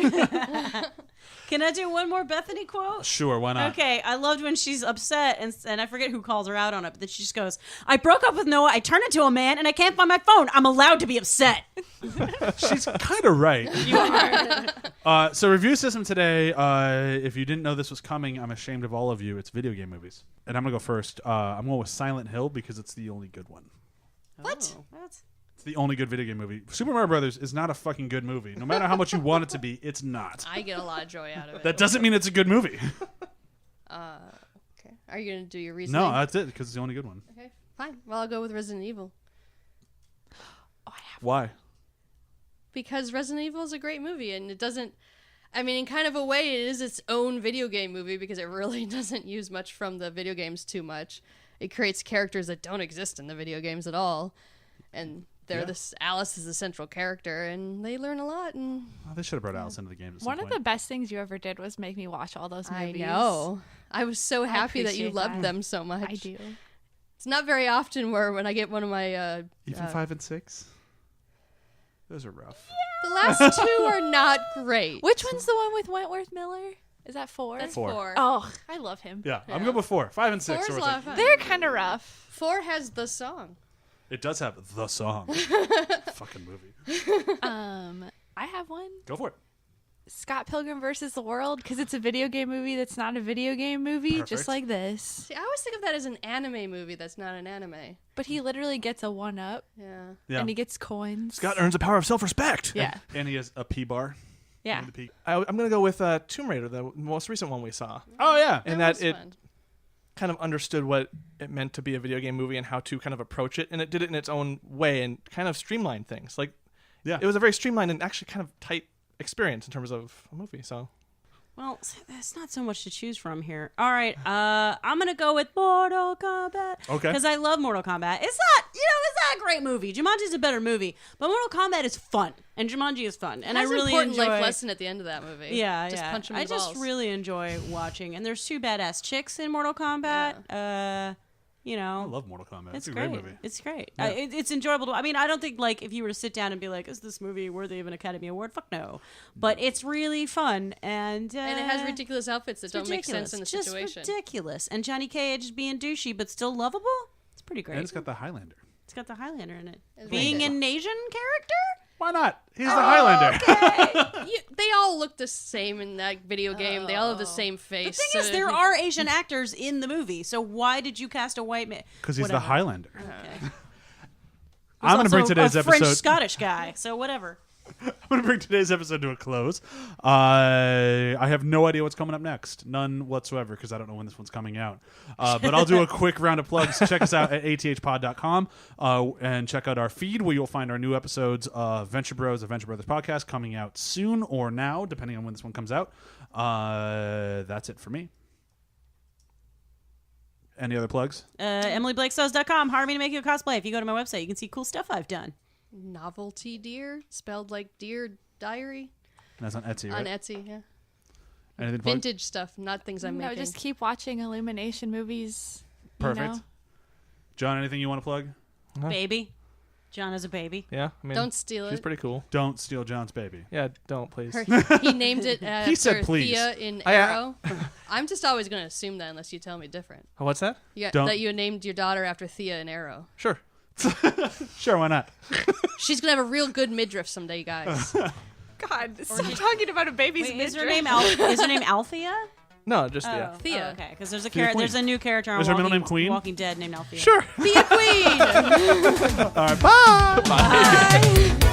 Can I do one more Bethany quote? Sure, why not? Okay, I loved when she's upset, and I forget who calls her out on it, but then she just goes, "I broke up with Noah, I turned into a man, and I can't find my phone. I'm allowed to be upset." She's kind of right. You are. So review system today, if you didn't know this was coming, I'm ashamed of all of you. It's video game movies. And I'm going to go first. I'm going with Silent Hill because it's the only good one. What? It's the only good video game movie. Super Mario Brothers is not a fucking good movie. No matter how much you want it to be, it's not. I get a lot of joy out of it. That doesn't mean it's a good movie. Okay. Are you gonna do your reasoning? No, that's it because it's the only good one. Okay, fine. Well, I'll go with Resident Evil Why? because Resident Evil is a great movie, and it doesn't. I mean, in kind of a way, it is its own video game movie because it really doesn't use much from the video games too much. It creates characters that don't exist in the video games at all, and Alice is the central character, and they learn a lot. And Oh, they should have brought Alice into the game at some One of point. the best things you ever did was make me watch all those movies. I know. I was so happy that you appreciate loved that. them so much. I do. It's not very often when I get one of my Even 5 and 6? Those are rough. the last two are not great. Which one's the one with Wentworth Miller? Is that 4? That's 4. 4. Oh, I love him. Yeah, I'm good with 4. 5 and 6 4's are a what's lot like- of fun. They're kind of rough. 4 has the song. It does have the song. Fucking movie. I have one. Go for it. Scott Pilgrim versus the World, because it's a video game movie that's not a video game movie, Perfect. just like this. See, I always think of that as an anime movie that's not an anime. But he literally gets a 1-up, Yeah. Yeah. and he gets coins. Scott earns a power of self-respect. Yeah. And he has a P bar. Yeah. in the P. I'm going to go with Tomb Raider, the most recent one we saw. Oh, yeah. And was that it fun. kind of understood what it meant to be a video game movie and how to kind of approach it. And it did it in its own way and kind of streamlined things. Like, Yeah. it was a very streamlined and actually kind of tight experience in terms of a movie. So Well, there's not so much to choose from here. All right, I'm gonna go with Mortal Kombat. Okay. Because I love Mortal Kombat. It's not a great movie. Jumanji's a better movie, but Mortal Kombat is fun, and Jumanji is fun, and I Has an really important enjoy. life lesson at the end of that movie. Yeah, Just yeah. punch him in I the just balls. really enjoy watching, and there's 2 badass chicks in Mortal Kombat. You know, I love Mortal Kombat. It's It's a great. great movie. It's great. Yeah. It's enjoyable to. I mean, I don't think like if you were to sit down and be like, "Is this movie worthy of an Academy Award?" Fuck no. But it's really fun, and And it has ridiculous outfits that it's don't make sense in the just situation. ridiculous. And Johnny Cage being douchey but still lovable. It's pretty great. And it's got the Highlander. It's got the Highlander in it. It's Being really an Asian character. Why not? He's the Highlander. They all look the same in that video game. They all have the same The face. thing is, there are Asian actors in the movie, so why did you cast a white man? Because he's the Whatever. Highlander. Okay. I'm going to bring Also today's a French episode. Scottish guy, so whatever. I'm going to bring today's episode to a close. I have no idea what's coming up next. None whatsoever, because I don't know when this one's coming out. But I'll do a quick round of plugs. Check us out at athpod.com and check out our feed where you'll find our new episodes of Venture Bros, a Venture Brothers podcast, coming out soon or now, depending on when this one comes out. That's it for me. Any other plugs? EmilyBlakeSews.com. Hire me to make you a cosplay. If you go to my website, you can see cool stuff I've done. Novelty Deer, spelled like Deer Diary. That's on Etsy, On right? Etsy, yeah. Anything plug? Vintage stuff, not things I'm No, making. just keep watching Illumination movies. Perfect. You know? John, anything you want to plug? Baby. John is a baby. Yeah, I mean, Don't steal she's it. pretty cool. Don't steal John's baby. Yeah, don't please. He named it after said please. Thea in I- Arrow. I'm just always going to assume that unless you tell me different. Oh, what's that? Yeah, Don't- that you named your daughter after Thea in Arrow. Sure. Sure, why not? She's going to have a real good midriff someday, guys. God, stop talking about a baby's Wait, is her midriff. name is her name Althea? No, just yeah. Thea. Oh, okay, because there's a Thea Queen. there's a new character on Is her middle Walking, name Queen? Walking Dead named Althea. Sure. Thea Queen! All right, bye. Bye.